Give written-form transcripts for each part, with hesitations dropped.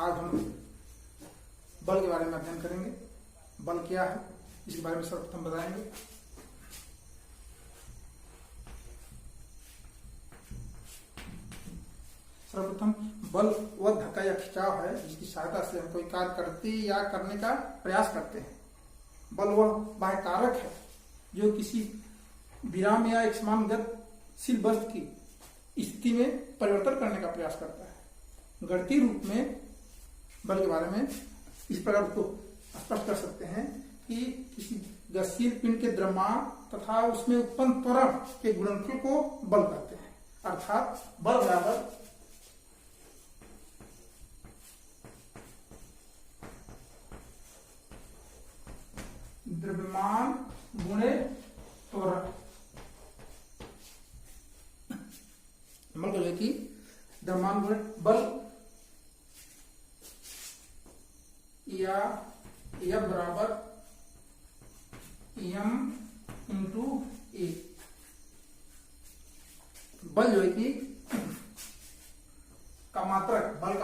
आज हम बल के बारे में अध्ययन करेंगे। बल क्या है इसके बारे में सर्वप्रथम बताएंगे। सर्वप्रथम बल वह धक्का या खिंचाव है जिसकी सहायता से हम कोई कार्य करते या करने का प्रयास करते हैं। बल वह बाह्य कारक है जो किसी विराम या एक समान गतिशील वस्तु की स्थिति में परिवर्तन करने का प्रयास करता है। गणितीय रूप में बल के बारे में इस प्रकार को स्पष्ट कर सकते हैं कि किसी गतिशील पिंड के द्रव्यमान तथा उसमें उत्पन्न त्वरण के गुणनफल को बल कहते हैं। अर्थात बल बराबर द्रव्यमान गुणे त्वरण। मतलब कि द्रव्यमान गुणे बल या F बराबर m इंटू ए। बल जो है कि बल का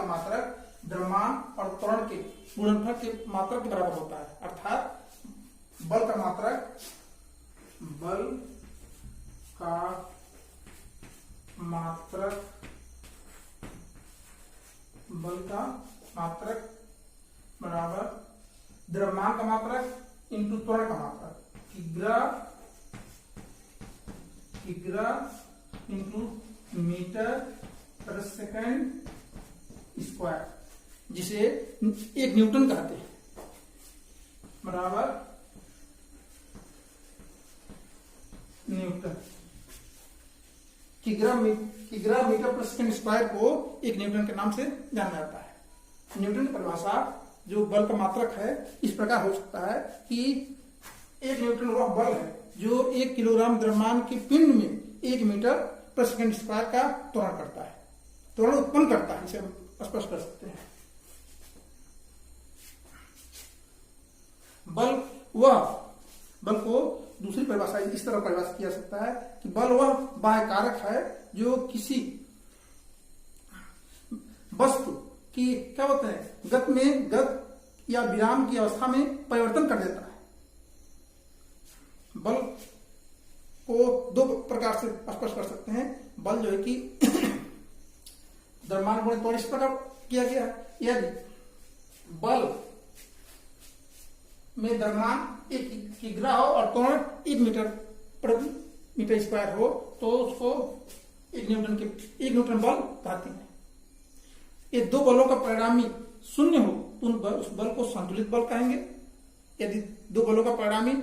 मात्रक द्रव्यमान और त्वरण के गुणनफल के मात्रक के बराबर होता है। अर्थात बल का मात्रक बराबर द्रव्यमान का मात्रक इंटू त्वरण का मात्रक। किग्रा इंटू मीटर पर सेकंड स्क्वायर, जिसे 1 न्यूटन कहते हैं, बराबर न्यूटन। किग्रा मीटर पर सेकंड स्क्वायर को 1 न्यूटन के नाम से जाना जाता है। न्यूटन की परिभाषा जो बल का मात्रक है इस प्रकार हो सकता है कि 1 न्यूटन वह बल है जो 1 किलोग्राम द्रव्यमान के पिंड में 1 मीटर पर सेकंड स्क्वायर का त्वरण करता है, त्वरण उत्पन्न करता है। इसे हम स्पष्ट कर सकते हैं। बल को दूसरी परिभाषा इस तरह परिभाषित किया सकता है कि बल वह बाह्य कारक है जो किसी वस्तु की क्या बोलते हैं गति या विराम की अवस्था में परिवर्तन कर देता है। बल को 2 प्रकार से स्पष्ट कर सकते हैं। बल जो है कि द्रव्यमान गुणे त्वरण इस प्रकार किया गया है। यदि बल में द्रव्यमान 1 किग्रा हो और त्वरण 1 मीटर प्रति मीटर स्क्वायर हो तो उसको 1 न्यूटन बल कहते हैं। ये 2 बलों का परिणामी शून्य हो तो उस बल को संतुलित बल कहेंगे। यदि 2 बलों का परिणामी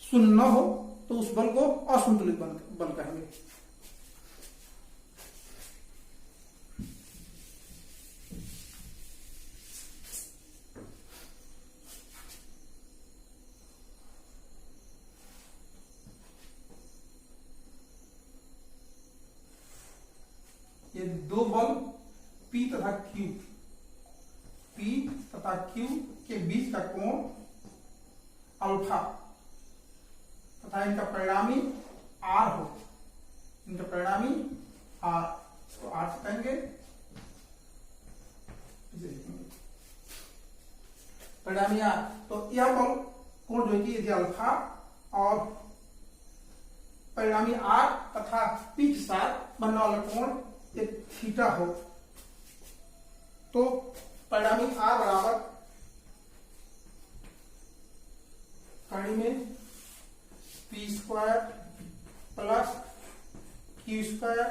शून्य न हो तो उस बल को असंतुलित बल कहेंगे। ये 2 बल P तथा Q के बीच का कोण अल्फा तथा इनका परिणामी R हो, इनका परिणामी R, तो R से कहेंगे परिणामी R। तो यह बल कोण जो है कि यदि अल्फा और परिणामी R तथा P के साथ बनने वाला कोण थीटा हो तो परिणामी R बराबर कड़ी में P square plus Q square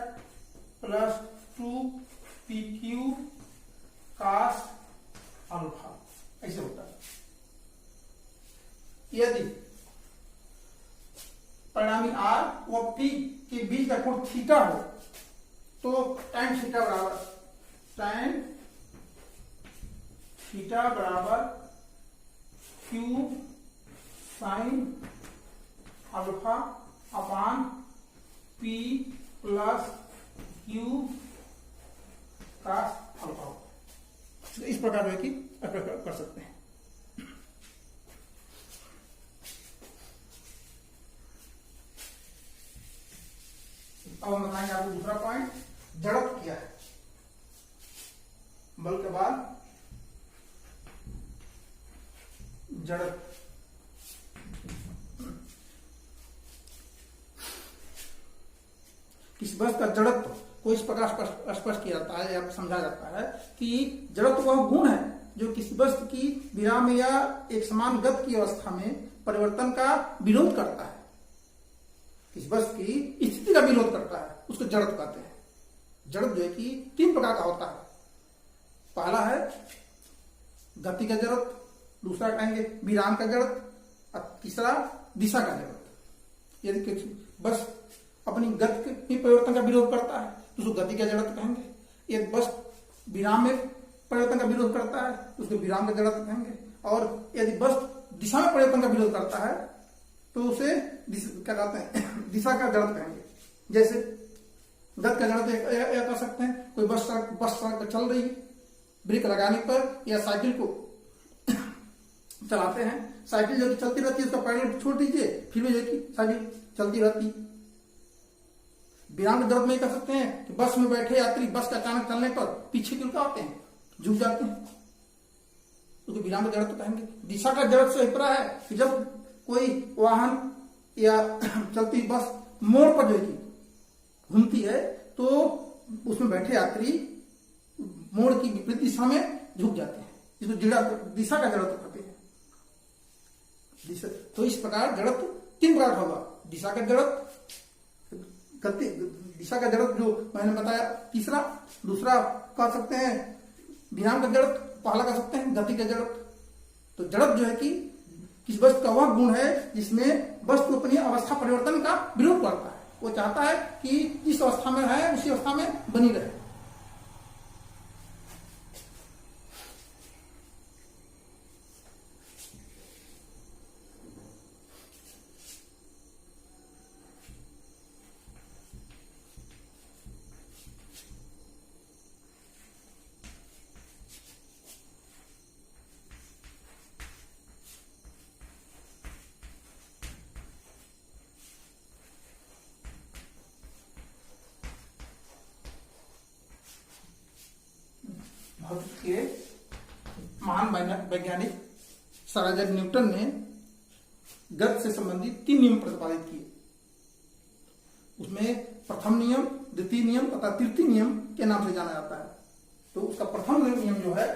plus 2PQ cos alpha ऐसे होता है। यदि परिणामी R व P के बीच का कोण थीटा हो तो tan थीटा बराबर Q साइन अल्फा अपान P plus Q cos alpha. तो इस प्रकार है कि कर सकते हैं। अब हम बताएंगे आपको दूसरा पॉइंट, जड़त्व क्या है। बल के बाद जड़त्व। किसी वस्तु का जड़त्व को इस प्रकार स्पष्ट किया जाता है या समझा जाता है कि जड़त्व वह गुण है जो किसी वस्तु की विराम या एक समान गति की अवस्था में परिवर्तन का विरोध करता है। किसी वस्तु की स्थिति का विरोध करता है, उसको जड़त्व कहते हैं। जड़त्व जो है कि 3 प्रकार का होता है। पहला है गति का जड़त्व, दूसरा कहेंगे विराम का जड़त्व और तीसरा दिशा का जड़त्व। यदि बस अपनी गति में परिवर्तन का विरोध करता है तो उसको गति का जड़त्व कहेंगे। यदि बस विराम में परिवर्तन का विरोध करता है तो उसको विराम का जड़त्व कहेंगे। और यदि बस दिशा में परिवर्तन का विरोध करता है तो उसे क्या कहते हैं, दिशा का जड़त्व कहेंगे। जैसे गति का जड़त्व यह कह सकते हैं, कोई बस सड़क पर चल रही है, ब्रेक लगाने पर या साइकिल को चलाते हैं, साइकिल जो चलती रहती है उसका पैडल छोड़ दीजिए, फिर भी जो साइकिल चलती रहती। विराम के जड़त्व में कह सकते हैं कि बस में बैठे यात्री बस का अचानक चलने पर पीछे क्यों आते हैं, झुक जाते हैं, उसको विराम का जड़त्व कहेंगे। दिशा का जड़त्व से अभिप्राय है कि जब कोई वाहन या चलती बस मोड़ पर जो घूमती है तो उसमें बैठे यात्री मोड़ की विपरीत दिशा में झुक जाते हैं, इसको दिशा का जड़त्व कहते हैं। तो इस प्रकार जड़त्व 3 प्रकार होगा। दिशा का जड़त्व, दिशा का जड़त्व जो मैंने बताया तीसरा, दूसरा कह सकते हैं विराम का जड़त्व, पहला कह सकते हैं गति का जड़त्व। तो जड़त्व जो है कि किसी वस्तु का वह गुण है जिसमें वस्तु अपनी अवस्था परिवर्तन का विरोध करता है। वो चाहता है कि जिस अवस्था में है उसी अवस्था में बनी रहे। भौतिक के महान वैज्ञानिक सर आइजैक न्यूटन ने गति से संबंधित 3 नियम प्रतिपादित किए। उसमें प्रथम नियम, द्वितीय नियम तथा तृतीय नियम के नाम से जाना जाता है। तो उसका प्रथम नियम जो है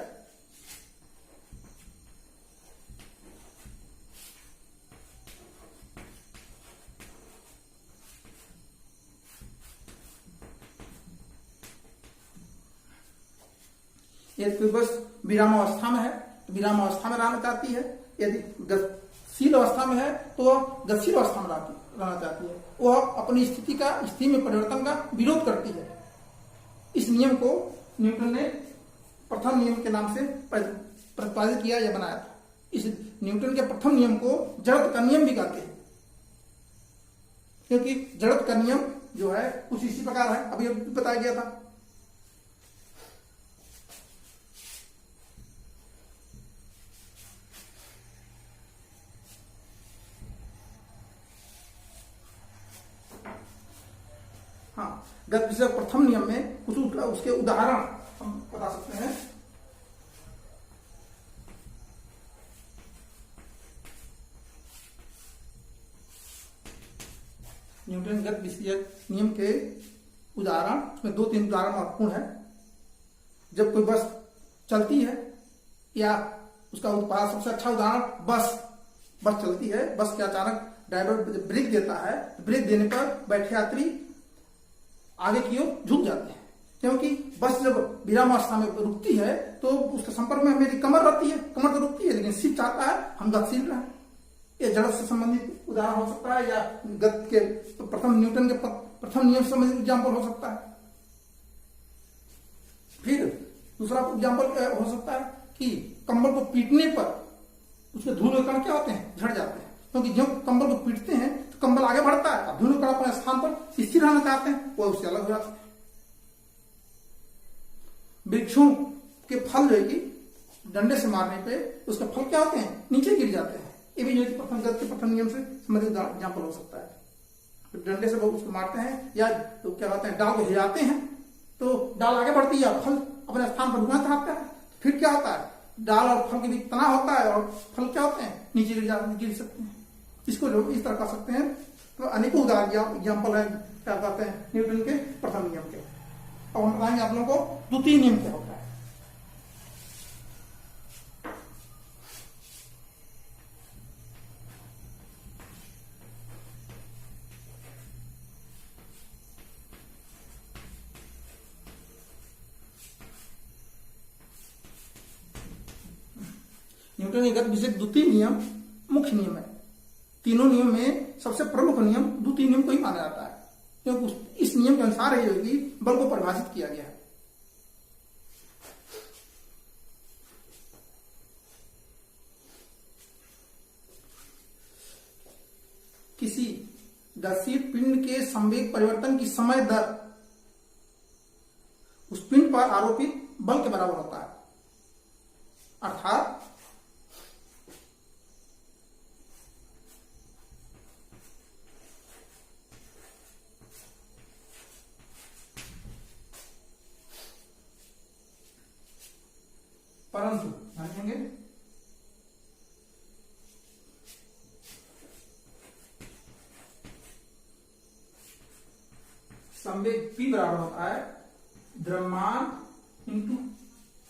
यदि कोई बस विराम अवस्था में है तो विराम अवस्था में रहना चाहती है, यदि गतिशील अवस्था में है तो वह गतिशील अवस्था में रहना चाहती है। वह अपनी स्थिति में परिवर्तन का विरोध करती है। इस नियम को न्यूटन ने प्रथम नियम के नाम से प्रतिपादित किया या बनाया था। इस न्यूटन के प्रथम नियम को जड़त्व का नियम भी कहते हैं, क्योंकि जड़त्व का नियम जो है कुछ इसी प्रकार है, अभी बताया गया था। हाँ, गति विषय प्रथम नियम में कुछ उसके उदाहरण हम बता सकते हैं। न्यूटन गति विषय नियम के उदाहरण, उसमें 2-3 उदाहरण महत्वपूर्ण है। जब कोई बस चलती है या उसका उत्पाद, सबसे अच्छा उदाहरण बस चलती है, बस के अचानक ड्राइवर ब्रेक देता है, ब्रेक देने पर बैठे यात्री आगे की ओर झुक जाते हैं, क्योंकि बस जब विराम अवस्था में रुकती है तो उसके संपर्क में मेरी कमर रहती है, कमर तो रुकती है लेकिन सिर चाहता है हम गतिशील रहें। ये जड़त्व से संबंधित उदाहरण हो सकता है, या गति के न्यूटन के प्रथम नियम से संबंधित एग्जाम्पल हो सकता है। फिर दूसरा एग्जाम्पल हो सकता है कि कंबल को पीटने पर उसके धूल कण क्या होते हैं, झड़ जाते हैं, क्योंकि जब कंबल को पीटते हैं तो कंबल आगे बढ़ता है, धूल कण अपने स्थान पर स्थिर रहना चाहते हैं, वो उससे अलग हो जाते हैं। वृक्षों के फल जो है कि डंडे से मारने पे उसके फल क्या होते हैं, नीचे गिर जाते हैं। ये भी जो है प्रथम नियम से संबंधित एग्जाम्पल हो सकता है। डंडे से उसको मारते हैं या तो क्या कहते हैं, डाल को हिलाते हैं तो डाल आगे बढ़ती है, फल अपने स्थान पर रुकना चाहता है, फिर क्या होता है डाल और फल के बीच तना होता है और फल क्या होते हैं, नीचे गिर सकते हैं। इसको लोग इस तरह कर सकते हैं। तो अनेकों उदाहरण एग्जाम्पल है क्या कहते हैं न्यूटन के प्रथम नियम के। अब हम बताएंगे आप लोगों को द्वितीय नियम क्या होता है। न्यूटन की गति विषय द्वितीय नियम मुख्य नियम है। तीनों नियम में सबसे प्रमुख नियम द्वितीय नियम को ही माना जाता है, क्योंकि इस नियम के अनुसार ही होगी बल को परिभाषित किया गया है। किसी गतिशील पिंड के संवेग परिवर्तन की समय दर उस पिंड पर आरोपित बल के बराबर होता है। अर्थात परंतु ध्यान देंगे संवेग P बराबर होता है द्रव्यमान इंटू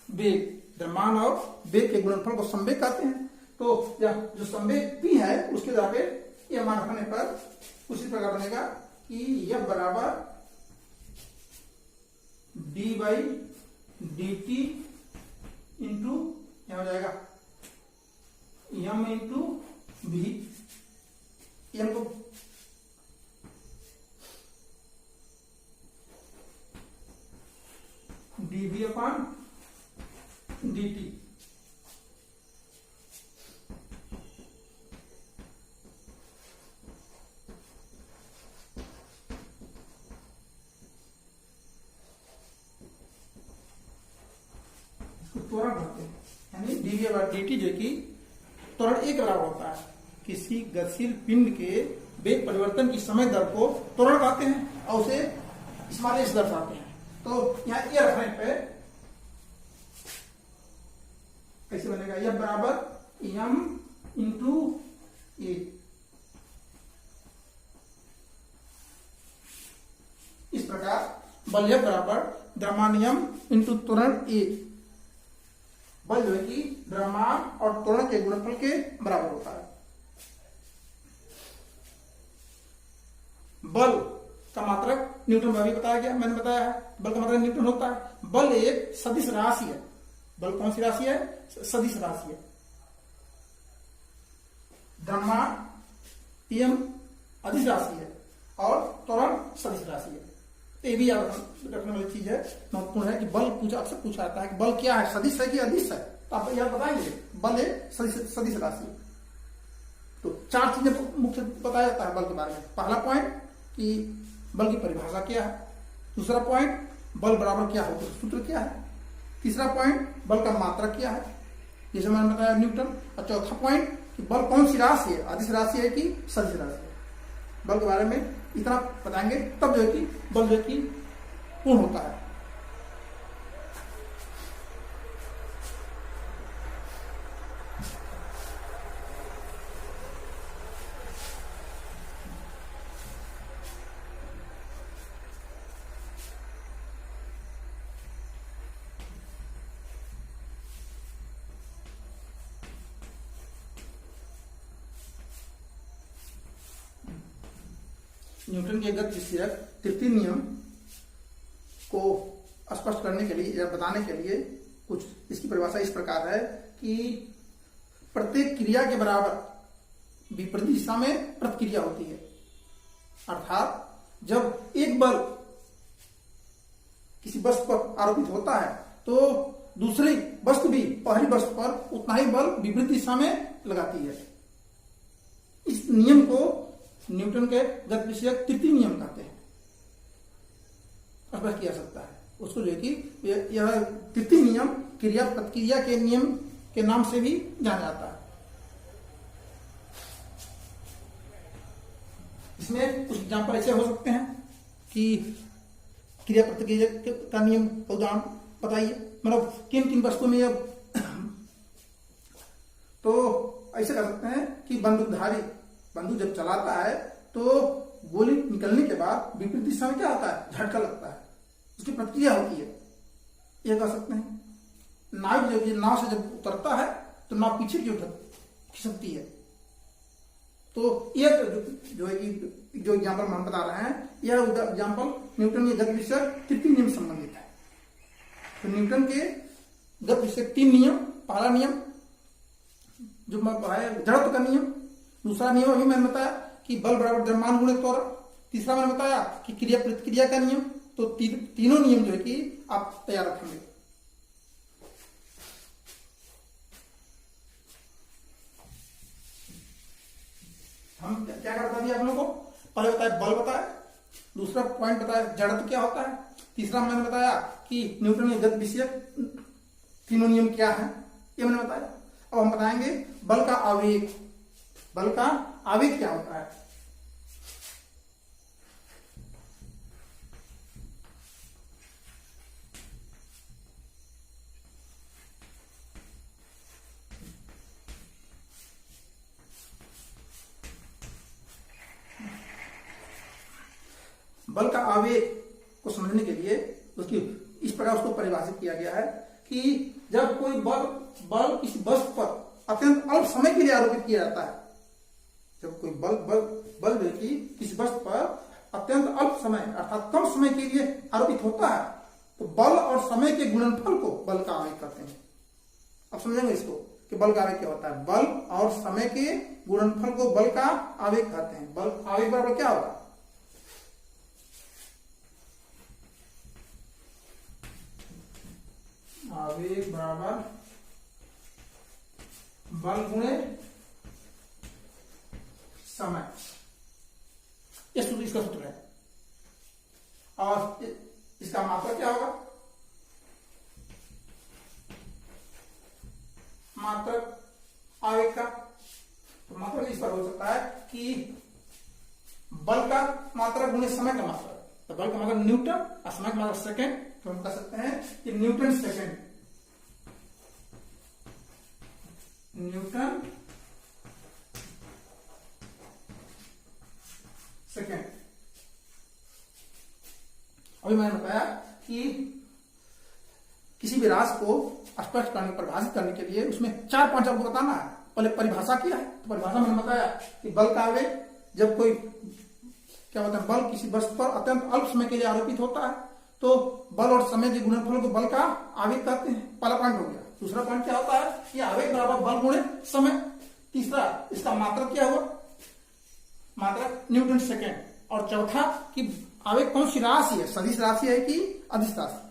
वेग। द्रव्यमान और वेग के गुणनफल को संवेग कहते हैं। तो जो संवेग P है उसके द्वारा यह मान रखने पर उसी प्रकार बनेगा कि यह बराबर d by D T into क्या हो जाएगा m इंटू वी। एम को dv अपॉन dt। त्वरण होते हैं यानी dv अपॉन dt जो कि त्वरण एक बराबर होता है। किसी गतिशील पिंड के वेग परिवर्तन की समय दर को त्वरण कहते हैं और उसे इस्मालेश दर्शाते हैं। तो यहाँ ये रखने पे कैसे बनेगा, यह बराबर m इंटू ए। इस प्रकार बल यह बराबर द्रव्यमान m इंटू त्वरण ए। बल जो है कि द्रव्यमान और त्वरण के गुणनफल के बराबर होता है। बल का मात्रक न्यूटन में भी बताया गया, मैंने बताया है बल का मात्रक न्यूटन होता है। बल एक सदिश राशि है। बल कौन सी राशि है, सदिश राशि है। द्रव्यमान m अदिश राशि है और त्वरण सदिश राशि है। ये भी रखने वाली चीज है, महत्वपूर्ण है कि बल अक्सर पूछा जाता है कि बल क्या है, सदिश है कि अदिश है। तो आप यह बताएंगे बल एक सदिश राशि है। तो चार चीजें मुख्य बताया जाता है बल के बारे में। पहला पॉइंट कि बल की परिभाषा क्या है। दूसरा पॉइंट बल बराबर क्या होता है, सूत्र क्या है। तीसरा पॉइंट बल का मात्रक क्या है, जैसे मैंने बताया न्यूटन। और चौथा पॉइंट कि बल कौन सी राशि है, अदिश राशि है कि सदिश राशि है। बल के बारे में इतना बताएंगे तब जो है कि बल जो है कि पूर्ण होता है। न्यूटन के गति विषयक तृतीय नियम को स्पष्ट करने के लिए या बताने के लिए कुछ इसकी परिभाषा इस प्रकार है कि प्रत्येक क्रिया के बराबर विपरीत दिशा में प्रतिक्रिया होती है। अर्थात जब एक बल किसी वस्तु पर आरोपित होता है तो दूसरी वस्तु भी पहली वस्तु पर उतना ही बल विपरीत दिशा में लगाती है। इस नियम को न्यूटन के गति विषयक तृतीय नियम कहते हैं। स्पष्ट किया सकता है उसको, जो कि यह तृतीय नियम क्रिया प्रतिक्रिया के नियम के नाम से भी जाना जाता है। इसमें कुछ एग्जाम्पल ऐसे हो सकते हैं कि क्रिया प्रतिक्रिया का नियम का उदाहरण बताइए। मतलब किन किन वस्तुओं में तो ऐसे कर सकते हैं कि बंदूकधारी बंदूक जब चलाता है तो गोली निकलने के बाद विपरीत दिशा में क्या होता है, झटका लगता है, उसकी प्रतिक्रिया होती है, ये कर सकते हैं। नाव से जब उतरता है तो नाव पीछे की ओर खिसकती है। तो ये जो है कि जो एग्जाम्पल हम बता रहे हैं, यह एग्जाम्पल न्यूटन के गति विषयक तृतीय नियम से संबंधित है। तो न्यूटन के गति विषयक 3 नियम, पहला नियम जो है जड़त्व का नियम, दूसरा नियम अभी मैंने बताया कि बल बराबर द्रव्यमान गुणे त्वरण, तीसरा मैंने बताया कि क्रिया प्रतिक्रिया का नियम। तो तीनों नियम जो है कि आप तैयार रखेंगे। हम क्या करता दिया आप लोगों को, पहले बताया बल बताया, दूसरा पॉइंट बताया जड़त्व क्या होता है, तीसरा मैंने बताया कि न्यूटन के गति विषयक तीनों नियम क्या है, ये मैंने बताया। अब हम बताएंगे बल का आवेग। बल का आवेग क्या होता है। बल का आवेग को समझने के लिए उसकी इस प्रकार उसको परिभाषित किया गया है कि जब कोई बल किसी वस्तु पर अत्यंत अल्प समय के लिए आरोपित किया जाता है, जब कोई बल जो कि किसी वस्तु पर अत्यंत अल्प समय अर्थात कम समय के लिए आरोपित होता है, तो बल और समय के गुणनफल को बल का आवेग कहते हैं। अब समझेंगे इसको कि बल का आवेग क्या होता है। बल और समय के गुणनफल को बल का आवेग कहते हैं। बल आवेग बराबर क्या होगा, आवेग बराबर बल गुणे समय, ये सूत्र इसका सूत्र है। और इसका मात्रक क्या होगा, मात्रक आवेग का। तो मात्रक इस पर हो सकता है कि बल का मात्रक गुणे समय का मात्रक। तो बल का मात्रक न्यूटन और समय का मात्रक सेकेंड, तो हम कह सकते हैं कि न्यूटन सेकेंड, न्यूटन सेकेंड। अभी मैंने बताया कि किसी भी राशि को स्पष्ट करने, परिभाषित करने के लिए उसमें 4-5 आपको बताना है। पहले परिभाषा क्या है, तो परिभाषा मैंने बताया कि बल का आवेग जब कोई क्या होता है, बल किसी वस्तु पर अत्यंत अल्प समय के लिए आरोपित होता है, तो बल और समय के गुणनफल को बल का आवेग कहते हैं। पहला पॉइंट हो गया। दूसरा पॉइंट क्या होता है कि आवेग बराबर बल गुणे समय। तीसरा इसका मात्रक क्या हुआ, मात्रक न्यूटन सेकेंड। और चौथा कि आवेग कौन सी राशि है, सदिश राशि है कि अदिश राशि।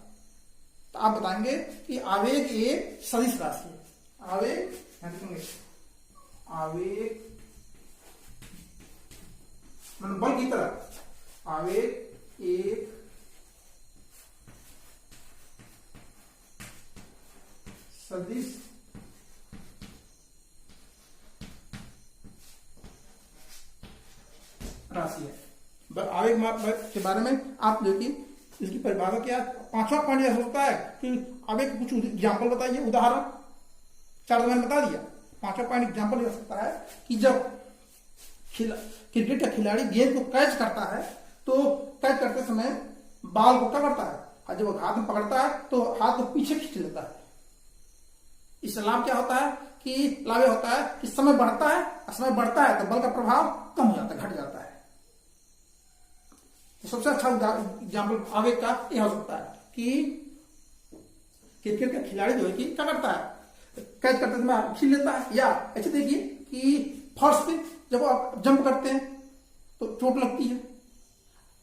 तो आप बताएंगे कि आवेग एक सदिश राशि है। आवेग मतलब बल की तरह आवेग एक सदिश राशि है। आवेग के बारे में आप जो कि इसकी परिभाषा क्या, 5वां पॉइंट यह होता है कि आवेग कुछ एग्जाम्पल बताइए, उदाहरण। 4 मैंने बता दिया। 5वां पॉइंट एग्जाम्पल हो सकता है कि जब क्रिकेट का खिलाड़ी गेंद को कैच करता है तो कैच करते समय बाल को क्या करता है, और जब वो हाथ में पकड़ता है तो हाथ को पीछे खींच लेता है। इससे लाभ क्या होता है कि लाभ होता है कि समय बढ़ता है, और समय बढ़ता है तो बल का प्रभाव कम हो जाता है, घट जाता है। तो सबसे अच्छा एग्जाम्पल आवेग का यह हो सकता है कि क्रिकेट का खिलाड़ी जो है कि क्या करता है, कैच करते समय खींच लेता है। या ऐसे देखिए कि फर्श पे जब आप जंप करते हैं तो चोट लगती है,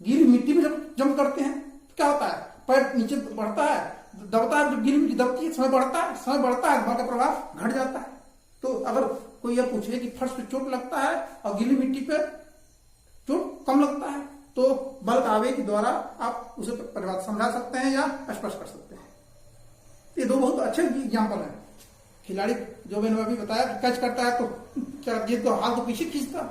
गीली मिट्टी में जब जंप करते हैं तो क्या होता है, पैर नीचे बढ़ता है, दबता है। जब गीली मिट्टी दबती है समय बढ़ता है, समय बढ़ता है बल का प्रभाव घट जाता है। तो अगर कोई यह पूछे कि फर्श पे चोट लगता है और गीली मिट्टी पे चोट कम लगता है, तो बल का आवेग द्वारा आप उसे परिभाषा समझा सकते हैं या स्पष्ट कर सकते हैं। ये 2 बहुत अच्छे एग्जाम्पल हैं। खिलाड़ी जो मैंने अभी बताया कैच करता है तो क्या गेंद को हाथ को पीछे खींचता,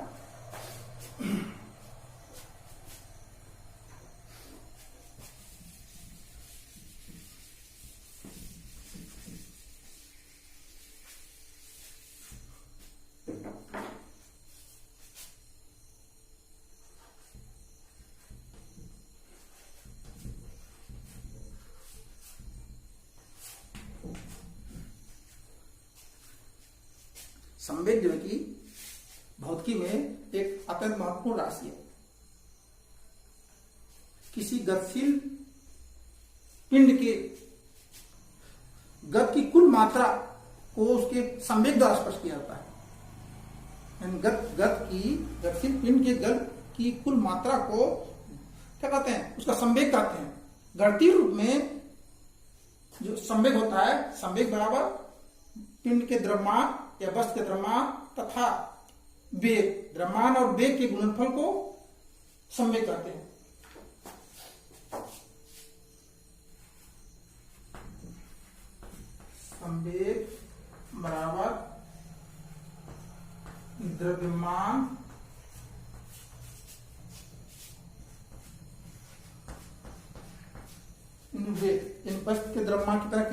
संवेग जो है कि भौतिकी में एक अत्यंत महत्वपूर्ण राशि है। किसी गतिशील पिंड के गति की कुल मात्रा को उसके संवेग द्वारा स्पष्ट किया जाता है। गतिशील पिंड के गति की कुल मात्रा को क्या कहते हैं? उसका संवेग कहते हैं। गणितीय रूप में जो संवेग होता है, संवेग बराबर पिंड के द्रव्यमान या वस्तु के द्रव्यमान तथा वेग, द्रव्यमान और वेग के गुणनफल को संवेग कहते हैं। संवेग बराबर द्रव्यमान वेग, इन वस्तु के द्रव्यमान की तरह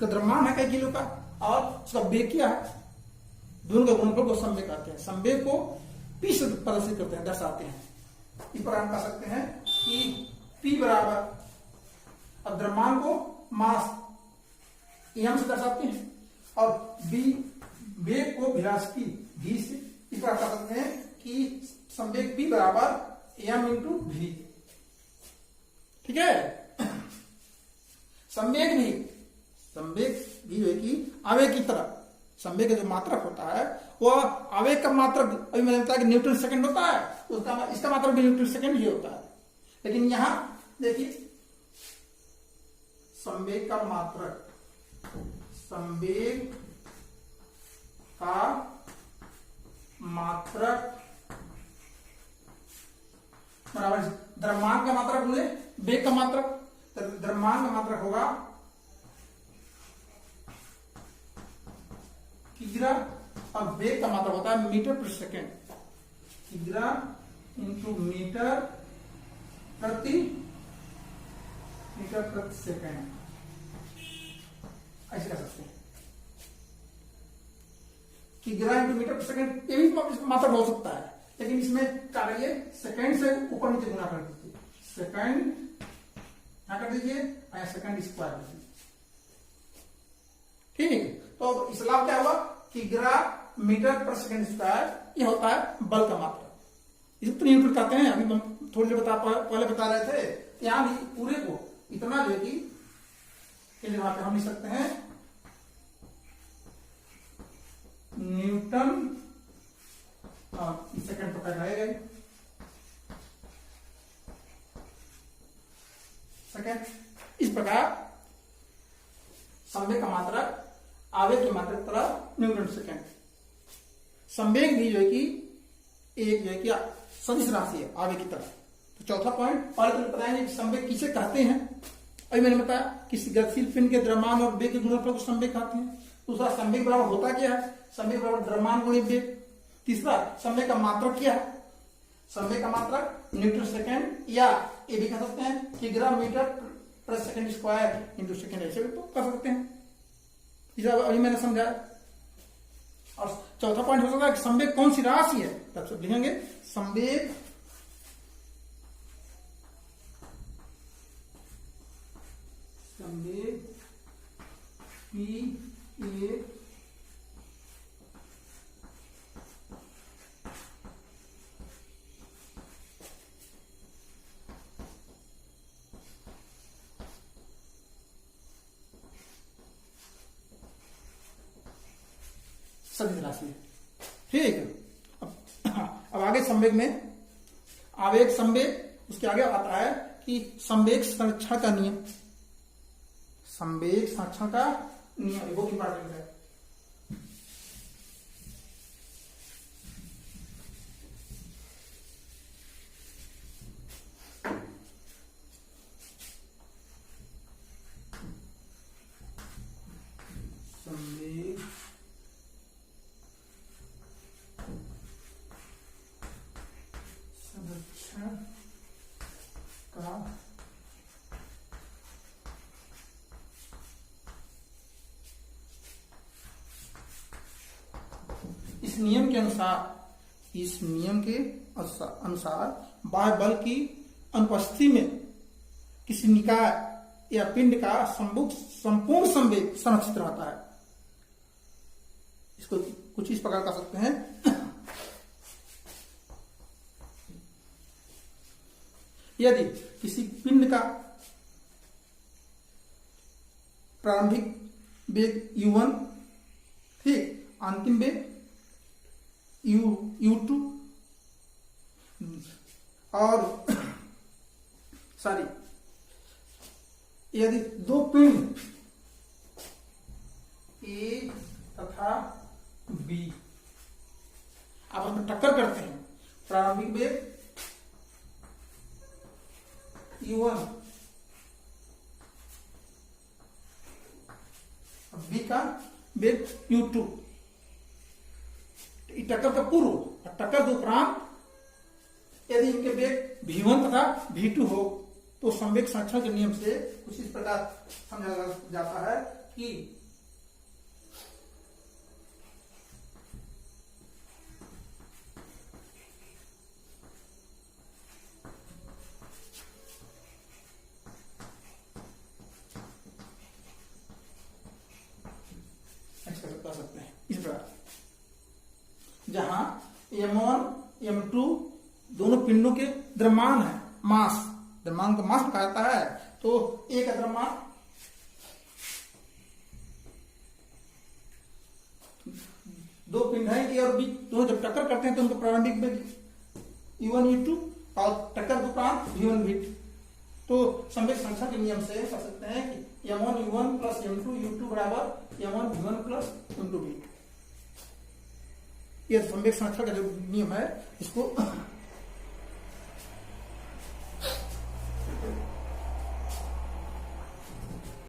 का द्रव्यमान है कई किलो का और उसका वेग क्या है, दोनों के गुणनफल को संवेग कहते हैं। संवेग को पी से प्रदर्शित करते हैं, दर्शाते हैं। इस पर हम कह सकते हैं कि पी बराबर, अब द्रव्यमान को मास एम से दर्शाते हैं और बी वेग को वेलोसिटी v से। इस पर कह सकते हैं कि संवेग p बराबर एम इंटू वी। ठीक है। संवेग भी जो है कि आवेग की तरह, संवेग का जो मात्रक होता है वह आवेग का मात्रक, अभी मैंने बताया कि न्यूटन सेकंड होता है, उसका इसका मात्रक भी न्यूटन सेकंड ही होता है। लेकिन यहां देखिए संवेग का मात्रक, संवेग का मात्रक बराबर द्रव्यमान का मात्रक बोले वेग का मात्रक। द्रव्यमान का मात्रक होगा किग्रा और वेग का मात्रक होता है मीटर प्रति सेकेंड। किग्रा इंटू मीटर प्रति सेकेंड, ऐसे कर सकते हैं। किग्रा इंटू मीटर प्रति सेकेंड, ये भी मात्रक हो सकता है, लेकिन इसमें क्या करिए, सेकेंड से ऊपर नीचे गुना कर दीजिए। सेकेंड क्या कर दीजिए, सेकेंड स्क्वायर कर दीजिए। ठीक, तो इस लाभ क्या हुआ कि किग्रा मीटर पर सेकेंड स्क्वायर, ये होता है बल का मात्रक। इसे तो न्यूटन कहते हैं। अभी हम थोड़ी देर पहले बता रहे थे। यहां भी पूरे को इतना जो है कि हम लिख सकते हैं न्यूटन सेकेंड पता रहेगा सेकेंड। इस प्रकार संवेग का मात्रक आवेग की मात्रक तरह न्यूटन सेकेंड। संवेग भी जो है कि एक जो है कि सदिश राशि है आवेग की तरह। तो चौथा पॉइंट और बताएंगे कि संवेग किसे कहते हैं। अभी मैंने बताया किसी गतिशील पिंड के द्रव्यमान और वेग के गुणनफल को संवेग कहते हैं। दूसरा, संवेग बराबर होता क्या है, संवेग बराबर द्रव्यमान गुणित वेग। तीसरा, संवेग का मात्रक क्या है, संवेग का मात्रक न्यूटन सेकेंड, या ये भी कह सकते हैं किग्रा मीटर प्रति सेकेंड स्क्वायर इंटू सेकेंड, ऐसे भी तो कर सकते हैं। अभी मैंने समझाया। और चौथा पॉइंट हो सकता है कि संवेग कौन सी राशि है, तब सब लिखेंगे संवेग पी ए सदिश राशि है। ठीक है। अब आगे संवेग में आवेग संवेग, उसके आगे आता है कि संवेग संरक्षण का नियम। संवेग संरक्षण का नियम बहुत इंपॉर्टेंट है। संवेग संरक्षण का इस नियम के अनुसार बाह्य बल की अनुपस्थिति में किसी निकाय या पिंड का संपूर्ण संवेग संरक्षित रहता है। इसको कुछ इस प्रकार कर सकते हैं। यदि किसी पिंड का प्रारंभिक वेग u1, ठीक, अंतिम वेग u2 और यदि दो पिंड A तथा B आपस में टक्कर करते हैं, प्रारंभिक वेग u1 और B का वेग u2, टक्कर का पूर्व और टक्कर के उपरांत यदि इनके वेग v1 तथा v2 हो तो संवेग संरक्षण के नियम से कुछ इस प्रकार समझा जाता है कि कर सकते हैं इस प्रकार, जहां m1 m2 दोनों पिंडों के द्रव्यमान है, मास, द्रव्यमान को मास कहा जाता है। तो A का द्रव्यमान दो पिंड है A और B, दोनों जब टक्कर करते हैं तो उनका प्रारंभिक वेग u1 u2 और टक्कर के उपरांत v1 v2, तो संवेग संरक्षण के नियम से कह सकते हैं कि m1 u1 plus m2 u2 बराबर m1 v1 plus m2 v2। यह संवेग संरक्षण का जो नियम है इसको